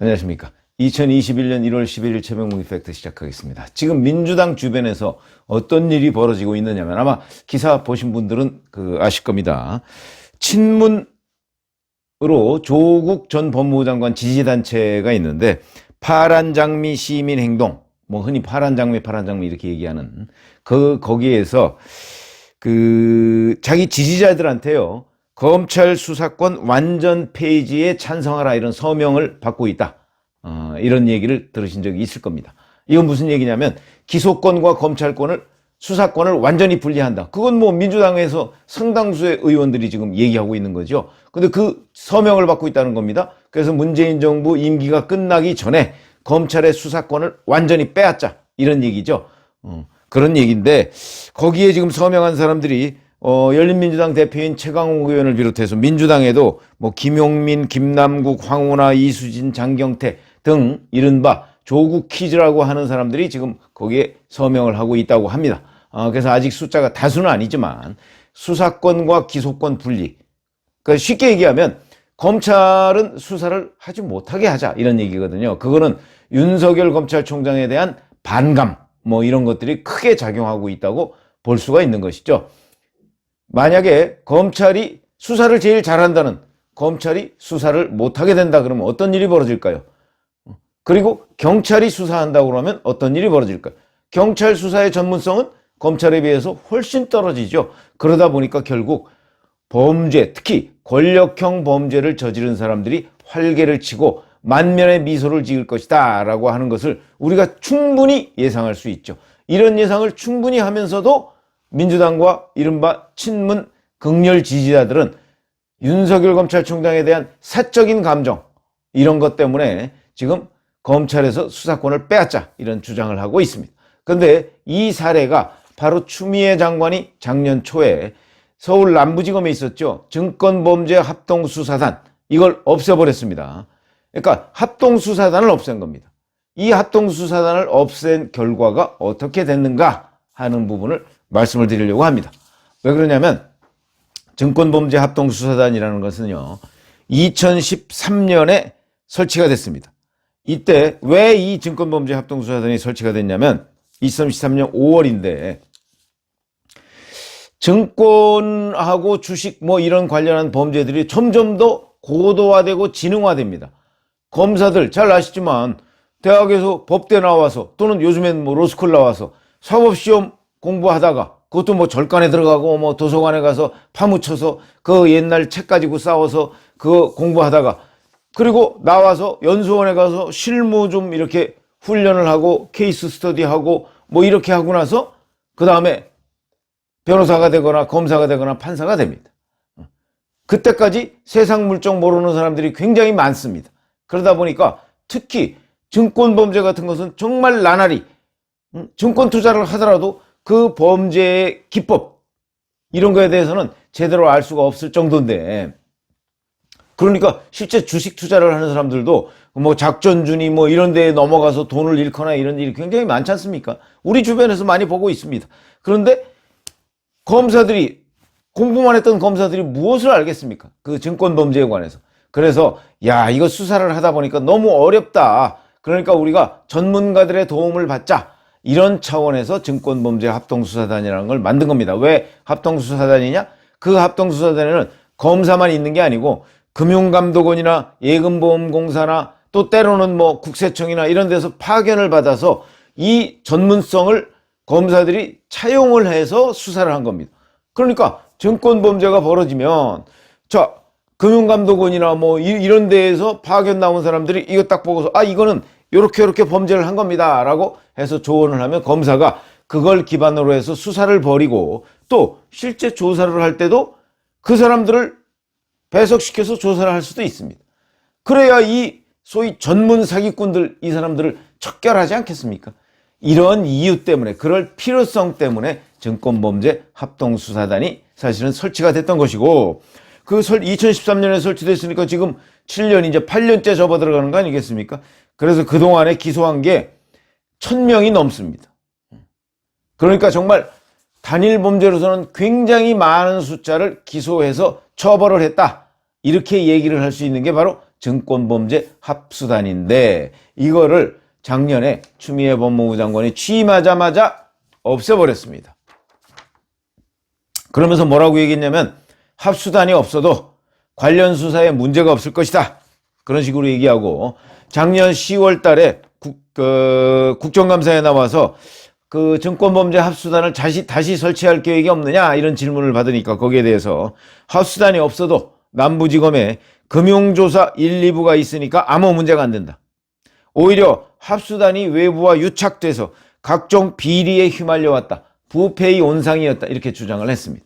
안녕하십니까. 2021년 1월 11일 최병묵 이펙트 시작하겠습니다. 지금 민주당 주변에서 어떤 일이 벌어지고 있느냐면 아마 기사 보신 분들은 아실 겁니다. 친문으로 조국 전 법무부 장관 지지단체가 있는데 파란장미 시민행동, 뭐 흔히 파란장미 이렇게 얘기하는 거기에서 자기 지지자들한테요. 검찰 수사권 완전 폐지에 찬성하라 이런 서명을 받고 있다. 이런 얘기를 들으신 적이 있을 겁니다. 이건 무슨 얘기냐면 기소권과 검찰권을 수사권을 완전히 분리한다. 그건 뭐 민주당에서 상당수의 의원들이 지금 얘기하고 있는 거죠. 근데 그 서명을 받고 있다는 겁니다. 그래서 문재인 정부 임기가 끝나기 전에 검찰의 수사권을 완전히 빼앗자 이런 얘기죠. 그런 얘기인데 거기에 지금 서명한 사람들이 열린민주당 대표인 최강욱 의원을 비롯해서 민주당에도 뭐 김용민, 김남국, 황운하, 이수진, 장경태 등 이른바 조국 키즈라고 하는 사람들이 지금 거기에 서명을 하고 있다고 합니다. 그래서 아직 숫자가 다수는 아니지만 수사권과 기소권 분리. 그러니까 쉽게 얘기하면 검찰은 수사를 하지 못하게 하자 이런 얘기거든요. 그거는 윤석열 검찰총장에 대한 반감 뭐 이런 것들이 크게 작용하고 있다고 볼 수가 있는 것이죠. 만약에 검찰이 수사를 제일 잘한다는 검찰이 수사를 못하게 된다 그러면 어떤 일이 벌어질까요? 그리고 경찰이 수사한다고 그러면 어떤 일이 벌어질까요? 경찰 수사의 전문성은 검찰에 비해서 훨씬 떨어지죠. 그러다 보니까 결국 범죄, 특히 권력형 범죄를 저지른 사람들이 활개를 치고 만면의 미소를 지을 것이다 라고 하는 것을 우리가 충분히 예상할 수 있죠. 이런 예상을 충분히 하면서도 민주당과 이른바 친문 극렬 지지자들은 윤석열 검찰총장에 대한 사적인 감정 이런 것 때문에 지금 검찰에서 수사권을 빼앗자 이런 주장을 하고 있습니다. 그런데 이 사례가 바로 추미애 장관이 작년 초에 서울 남부지검에 있었죠. 증권범죄 합동수사단 이걸 없애버렸습니다. 그러니까 합동수사단을 없앤 겁니다. 이 합동수사단을 없앤 결과가 어떻게 됐는가 하는 부분을 말씀을 드리려고 합니다. 왜 그러냐면 증권범죄 합동수사단이라는 것은요. 2013년에 설치가 됐습니다. 이때 왜 이 증권범죄 합동수사단이 설치가 됐냐면 2013년 5월인데 증권하고 주식 뭐 이런 관련한 범죄들이 점점 더 고도화되고 지능화됩니다. 검사들 잘 아시지만 대학에서 법대 나와서 또는 요즘엔 뭐 로스쿨 나와서 사법시험 공부하다가 그것도 뭐 절간에 들어가고 뭐 도서관에 가서 파묻혀서 그 옛날 책 가지고 싸워서 그거 공부하다가 그리고 나와서 연수원에 가서 실무 좀 이렇게 훈련을 하고 케이스 스터디하고 뭐 이렇게 하고 나서 그 다음에 변호사가 되거나 검사가 되거나 판사가 됩니다. 그때까지 세상 물정 모르는 사람들이 굉장히 많습니다. 그러다 보니까 특히 증권범죄 같은 것은 정말 나날이 증권 투자를 하더라도 그 범죄의 기법 이런 거에 대해서는 제대로 알 수가 없을 정도인데 그러니까 실제 주식 투자를 하는 사람들도 뭐 작전주니 뭐 이런 데에 넘어가서 돈을 잃거나 이런 일이 굉장히 많지 않습니까? 우리 주변에서 많이 보고 있습니다. 그런데 검사들이 공부만 했던 검사들이 무엇을 알겠습니까? 그 증권범죄에 관해서. 그래서 야 이거 수사를 하다 보니까 너무 어렵다. 그러니까 우리가 전문가들의 도움을 받자. 이런 차원에서 증권범죄 합동수사단이라는 걸 만든 겁니다. 왜 합동수사단이냐? 그 합동수사단에는 검사만 있는 게 아니고 금융감독원이나 예금보험공사나 또 때로는 뭐 국세청이나 이런 데서 파견을 받아서 이 전문성을 검사들이 차용을 해서 수사를 한 겁니다. 그러니까 증권범죄가 벌어지면 자 금융감독원이나 뭐 이런 데에서 파견 나온 사람들이 이거 딱 보고서 아 이거는 요렇게 범죄를 한 겁니다 라고 해서 조언을 하면 검사가 그걸 기반으로 해서 수사를 벌이고 또 실제 조사를 할 때도 그 사람들을 배석시켜서 조사를 할 수도 있습니다. 그래야 이 소위 전문 사기꾼들 이 사람들을 척결하지 않겠습니까? 이런 이유 때문에 그럴 필요성 때문에 증권범죄 합동수사단이 사실은 설치가 됐던 것이고 그 2013년에 설치됐으니까 지금 7년 이제 8년째 접어들어가는 거 아니겠습니까? 그래서 그동안에 기소한 게 1000명이 넘습니다. 그러니까 정말 단일 범죄로서는 굉장히 많은 숫자를 기소해서 처벌을 했다. 이렇게 얘기를 할 수 있는 게 바로 증권범죄 합수단인데 이거를 작년에 추미애 법무부 장관이 취임하자마자 없애버렸습니다. 그러면서 뭐라고 얘기했냐면 합수단이 없어도 관련 수사에 문제가 없을 것이다. 그런 식으로 얘기하고 작년 10월 달에 국정감사에 나와서 그 증권범죄 합수단을 다시 설치할 계획이 없느냐 이런 질문을 받으니까 거기에 대해서 합수단이 없어도 남부지검에 금융조사 1, 2부가 있으니까 아무 문제가 안 된다. 오히려 합수단이 외부와 유착돼서 각종 비리에 휘말려왔다. 부패의 온상이었다. 이렇게 주장을 했습니다.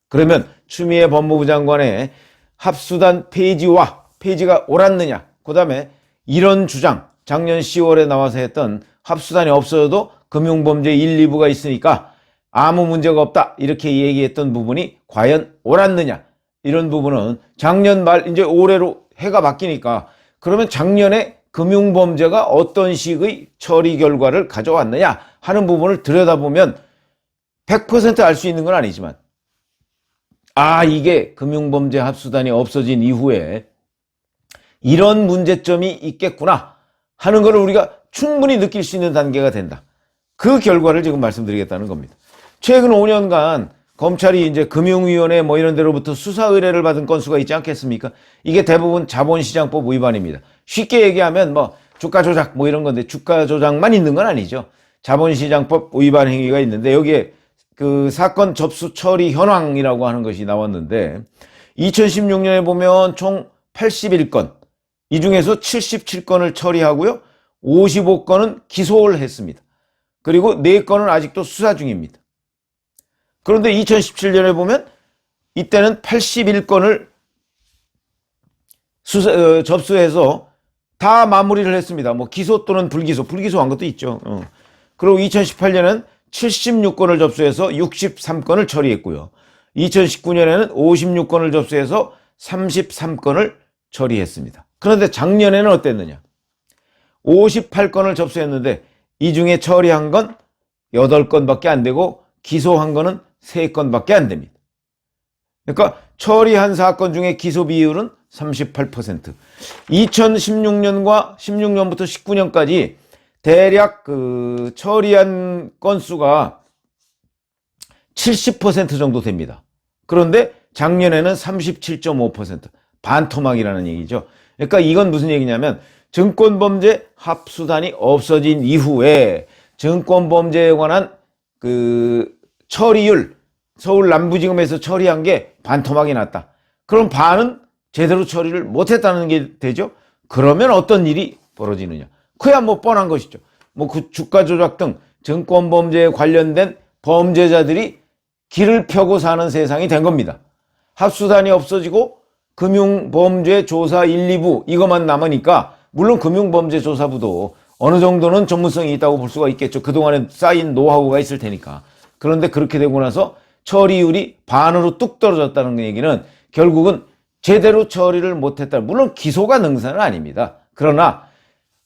그러면 추미애 법무부 장관의 합수단 폐지가 옳았느냐? 그 다음에 이런 주장, 작년 10월에 나와서 했던 합수단이 없어도 금융범죄 1, 2부가 있으니까 아무 문제가 없다. 이렇게 얘기했던 부분이 과연 옳았느냐? 이런 부분은 작년 말 이제 올해로 해가 바뀌니까 그러면 작년에 금융범죄가 어떤 식의 처리 결과를 가져왔느냐 하는 부분을 들여다보면 100% 알 수 있는 건 아니지만 이게 금융범죄 합수단이 없어진 이후에 이런 문제점이 있겠구나 하는 것을 우리가 충분히 느낄 수 있는 단계가 된다. 그 결과를 지금 말씀드리겠다는 겁니다. 최근 5년간 검찰이 이제 금융위원회 뭐 이런 데로부터 수사 의뢰를 받은 건수가 있지 않겠습니까? 이게 대부분 자본시장법 위반입니다. 쉽게 얘기하면 뭐 주가 조작 뭐 이런 건데 주가 조작만 있는 건 아니죠. 자본시장법 위반 행위가 있는데 여기에 그 사건 접수 처리 현황이라고 하는 것이 나왔는데 2016년에 보면 총 81건, 이 중에서 77건을 처리하고요. 55건은 기소를 했습니다. 그리고 4건은 아직도 수사 중입니다. 그런데 2017년에 보면 이때는 81건을 접수해서 다 마무리를 했습니다. 뭐 기소 또는 불기소한 것도 있죠. 그리고 2018년은 76건을 접수해서 63건을 처리했고요. 2019년에는 56건을 접수해서 33건을 처리했습니다. 그런데 작년에는 어땠느냐? 58건을 접수했는데 이 중에 처리한 건 8건밖에 안 되고 기소한 거는 3건밖에 안 됩니다. 그러니까 처리한 사건 중에 기소 비율은 38%. 2016년과 16년부터 19년까지 대략 그 처리한 건수가 70% 정도 됩니다. 그런데 작년에는 37.5%. 반토막이라는 얘기죠. 그러니까 이건 무슨 얘기냐면 증권범죄 합수단이 없어진 이후에 증권범죄에 관한 그 처리율, 서울 남부지검에서 처리한 게 반토막이 났다. 그럼 반은 제대로 처리를 못했다는 게 되죠. 그러면 어떤 일이 벌어지느냐? 그야 뭐 뻔한 것이죠. 뭐 그 주가 조작 등 증권범죄에 관련된 범죄자들이 길을 펴고 사는 세상이 된 겁니다. 합수단이 없어지고 금융범죄 조사 1, 2부 이것만 남으니까 물론 금융범죄조사부도 어느 정도는 전문성이 있다고 볼 수가 있겠죠. 그동안에 쌓인 노하우가 있을 테니까. 그런데 그렇게 되고 나서 처리율이 반으로 뚝 떨어졌다는 얘기는 결국은 제대로 처리를 못했다. 물론 기소가 능사는 아닙니다. 그러나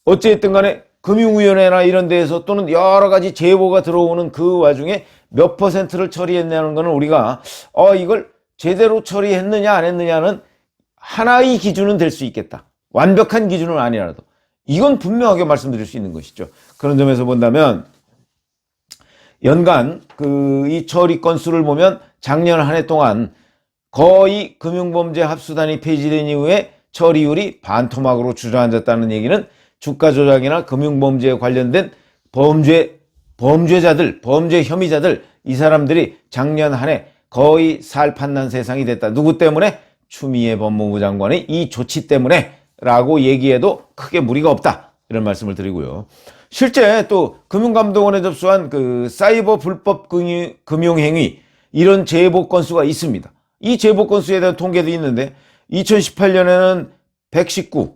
어쨌든 간에 금융위원회나 이런 데에서 또는 여러 가지 제보가 들어오는 그 와중에 몇 퍼센트를 처리했냐는 거는 우리가 이걸 제대로 처리했느냐 안 했느냐는 하나의 기준은 될 수 있겠다. 완벽한 기준은 아니라도 이건 분명하게 말씀드릴 수 있는 것이죠. 그런 점에서 본다면 연간 이 처리 건수를 보면 작년 한 해 동안 거의 금융범죄 합수단이 폐지된 이후에 처리율이 반토막으로 주저앉았다는 얘기는 주가 조작이나 금융범죄에 관련된 범죄자들, 범죄 혐의자들 이 사람들이 작년 한 해 거의 살판난 세상이 됐다. 누구 때문에? 추미애 법무부 장관의 이 조치 때문에 라고 얘기해도 크게 무리가 없다. 이런 말씀을 드리고요. 실제 또 금융감독원에 접수한 그 사이버 불법 금융행위 이런 제보 건수가 있습니다. 이 제보 건수에 대한 통계도 있는데 2018년에는 119,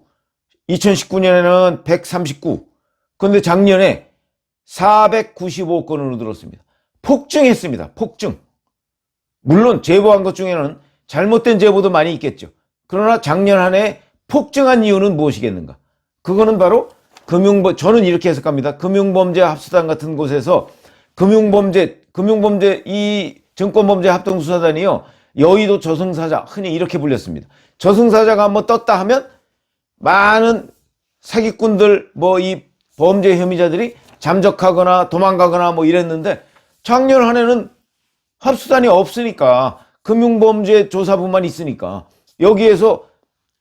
2019년에는 139, 그런데 작년에 495건으로 늘었습니다. 폭증했습니다. 폭증. 물론 제보한 것 중에는 잘못된 제보도 많이 있겠죠. 그러나 작년 한 해 폭증한 이유는 무엇이겠는가? 그거는 바로 저는 이렇게 해석합니다. 금융범죄 합수단 같은 곳에서 금융범죄 이 증권범죄 합동수사단이요. 여의도 저승사자 흔히 이렇게 불렸습니다. 저승사자가 한번 떴다 하면 많은 사기꾼들 뭐 이 범죄 혐의자들이 잠적하거나 도망가거나 뭐 이랬는데 작년 한 해는 합수단이 없으니까 금융범죄 조사부만 있으니까 여기에서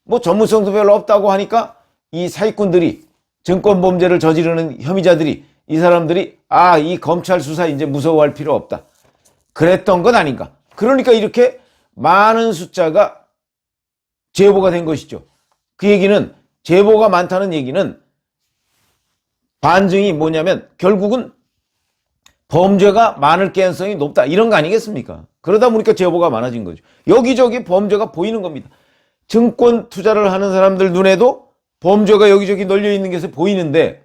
뭐 전문성도 별로 없다고 하니까 이 사기꾼들이 증권범죄를 저지르는 혐의자들이 이 사람들이 이 검찰 수사 이제 무서워할 필요 없다. 그랬던 것 아닌가. 그러니까 이렇게 많은 숫자가 제보가 된 것이죠. 그 얘기는 제보가 많다는 얘기는 반증이 뭐냐면 결국은 범죄가 많을 가능성이 높다. 이런 거 아니겠습니까? 그러다 보니까 제보가 많아진 거죠. 여기저기 범죄가 보이는 겁니다. 증권 투자를 하는 사람들 눈에도 범죄가 여기저기 널려 있는 게 보이는데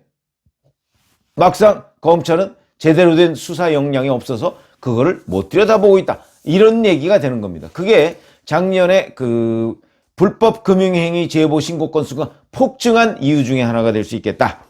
막상 검찰은 제대로 된 수사 역량이 없어서 그거를 못 들여다보고 있다. 이런 얘기가 되는 겁니다. 그게 작년에 그 불법 금융행위 제보 신고 건수가 폭증한 이유 중에 하나가 될 수 있겠다.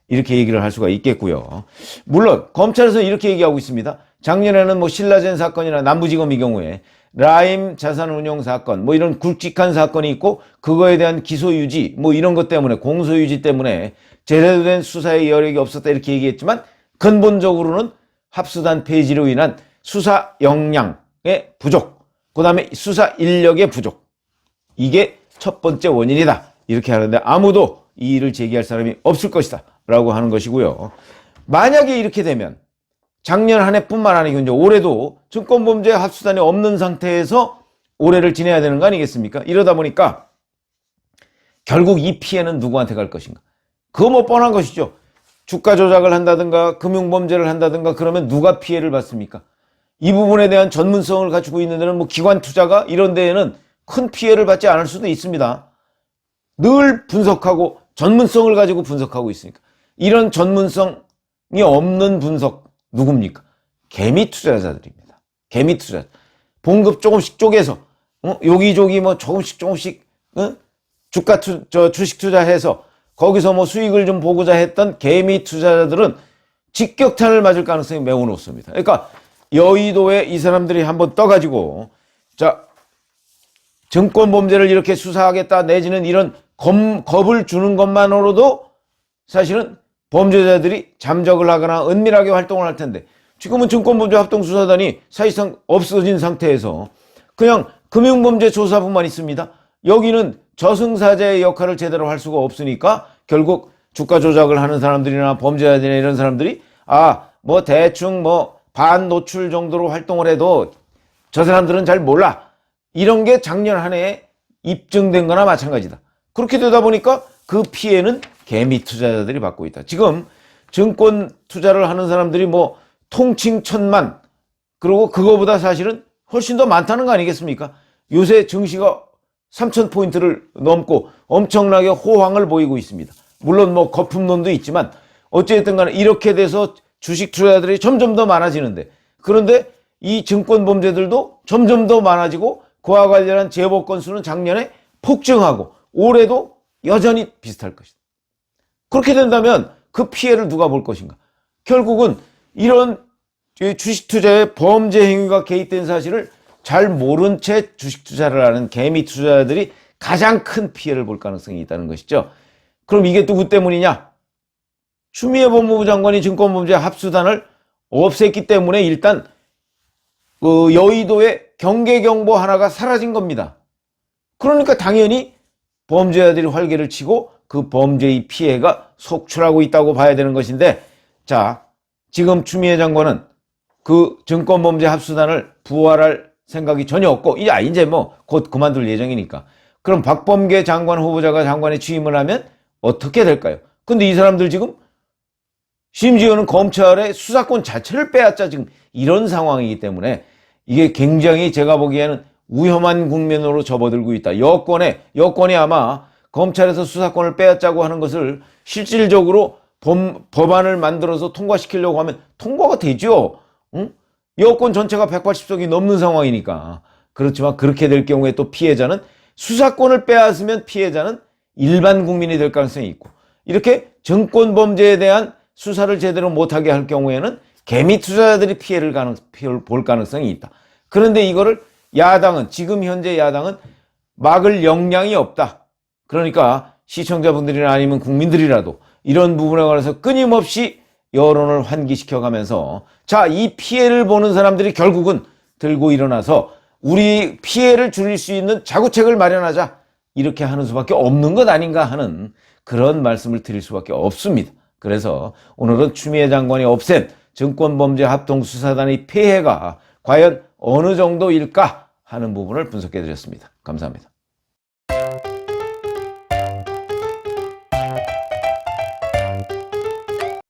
이렇게 얘기를 할 수가 있겠고요. 물론 검찰에서 이렇게 얘기하고 있습니다. 작년에는 뭐 신라젠 사건이나 남부지검 이 경우에 라임 자산운용 사건 뭐 이런 굵직한 사건이 있고 그거에 대한 기소유지 뭐 이런 것 때문에 공소유지 때문에 제대로 된 수사의 여력이 없었다 이렇게 얘기했지만 근본적으로는 합수단 폐지로 인한 수사 역량의 부족, 그 다음에 수사 인력의 부족, 이게 첫 번째 원인이다 이렇게 하는데 아무도 이 일을 제기할 사람이 없을 것이다 라고 하는 것이고요. 만약에 이렇게 되면 작년 한 해뿐만 아니고 이제 올해도 증권범죄 합수단이 없는 상태에서 올해를 지내야 되는 거 아니겠습니까? 이러다 보니까 결국 이 피해는 누구한테 갈 것인가? 그거 뭐 뻔한 것이죠. 주가 조작을 한다든가 금융범죄를 한다든가 그러면 누가 피해를 받습니까? 이 부분에 대한 전문성을 갖추고 있는 데는 뭐 기관 투자가 이런 데에는 큰 피해를 받지 않을 수도 있습니다. 늘 분석하고 전문성을 가지고 분석하고 있으니까. 이런 전문성이 없는 분석 누굽니까? 개미 투자자들입니다. 개미 투자. 봉급 조금씩 쪼개서 여기저기 뭐 조금씩 주식 투자해서 거기서 뭐 수익을 좀 보고자 했던 개미 투자자들은 직격탄을 맞을 가능성이 매우 높습니다. 그러니까 여의도에 이 사람들이 한번 떠가지고 자 증권 범죄를 이렇게 수사하겠다 내지는 이런 겁을 주는 것만으로도 사실은 범죄자들이 잠적을 하거나 은밀하게 활동을 할 텐데 지금은 증권범죄합동수사단이 사실상 없어진 상태에서 그냥 금융범죄조사부만 있습니다. 여기는 저승사자의 역할을 제대로 할 수가 없으니까 결국 주가 조작을 하는 사람들이나 범죄자들이나 이런 사람들이 뭐 대충 뭐 반노출 정도로 활동을 해도 저 사람들은 잘 몰라. 이런 게 작년 한 해에 입증된 거나 마찬가지다. 그렇게 되다 보니까 그 피해는 개미 투자자들이 받고 있다. 지금 증권 투자를 하는 사람들이 뭐 통칭 1000만 그리고 그거보다 사실은 훨씬 더 많다는 거 아니겠습니까? 요새 증시가 3000포인트를 넘고 엄청나게 호황을 보이고 있습니다. 물론 뭐 거품론도 있지만 어쨌든 간에 이렇게 돼서 주식 투자자들이 점점 더 많아지는데 그런데 이 증권 범죄들도 점점 더 많아지고 그와 관련한 제보 건수는 작년에 폭증하고 올해도 여전히 비슷할 것이다. 그렇게 된다면 그 피해를 누가 볼 것인가? 결국은 이런 주식 투자에 범죄 행위가 개입된 사실을 잘 모른 채 주식 투자를 하는 개미 투자자들이 가장 큰 피해를 볼 가능성이 있다는 것이죠. 그럼 이게 누구 때문이냐? 추미애 법무부 장관이 증권범죄 합수단을 없앴기 때문에 일단 여의도에 경계경보 하나가 사라진 겁니다. 그러니까 당연히 범죄자들이 활개를 치고 그 범죄의 피해가 속출하고 있다고 봐야 되는 것인데 자 지금 추미애 장관은 그 증권범죄 합수단을 부활할 생각이 전혀 없고 이제 뭐 곧 그만둘 예정이니까 그럼 박범계 장관 후보자가 장관에 취임을 하면 어떻게 될까요? 근데 이 사람들 지금 심지어는 검찰의 수사권 자체를 빼앗자 지금 이런 상황이기 때문에 이게 굉장히 제가 보기에는 위험한 국면으로 접어들고 있다. 여권이 아마 검찰에서 수사권을 빼앗자고 하는 것을 실질적으로 법안을 만들어서 통과시키려고 하면 통과가 되죠. 응? 여권 전체가 180석이 넘는 상황이니까. 그렇지만 그렇게 될 경우에 또 피해자는 수사권을 빼앗으면 피해자는 일반 국민이 될 가능성이 있고 이렇게 증권범죄에 대한 수사를 제대로 못하게 할 경우에는 개미 투자자들이 피해를 볼 가능성이 있다. 그런데 이거를 지금 현재 야당은 막을 역량이 없다. 그러니까 시청자분들이나 아니면 국민들이라도 이런 부분에 관해서 끊임없이 여론을 환기시켜가면서 자, 이 피해를 보는 사람들이 결국은 들고 일어나서 우리 피해를 줄일 수 있는 자구책을 마련하자, 이렇게 하는 수밖에 없는 것 아닌가 하는 그런 말씀을 드릴 수밖에 없습니다. 그래서 오늘은 추미애 장관이 없앤 증권범죄합동수사단의 폐해가 과연 어느 정도일까 하는 부분을 분석해 드렸습니다. 감사합니다.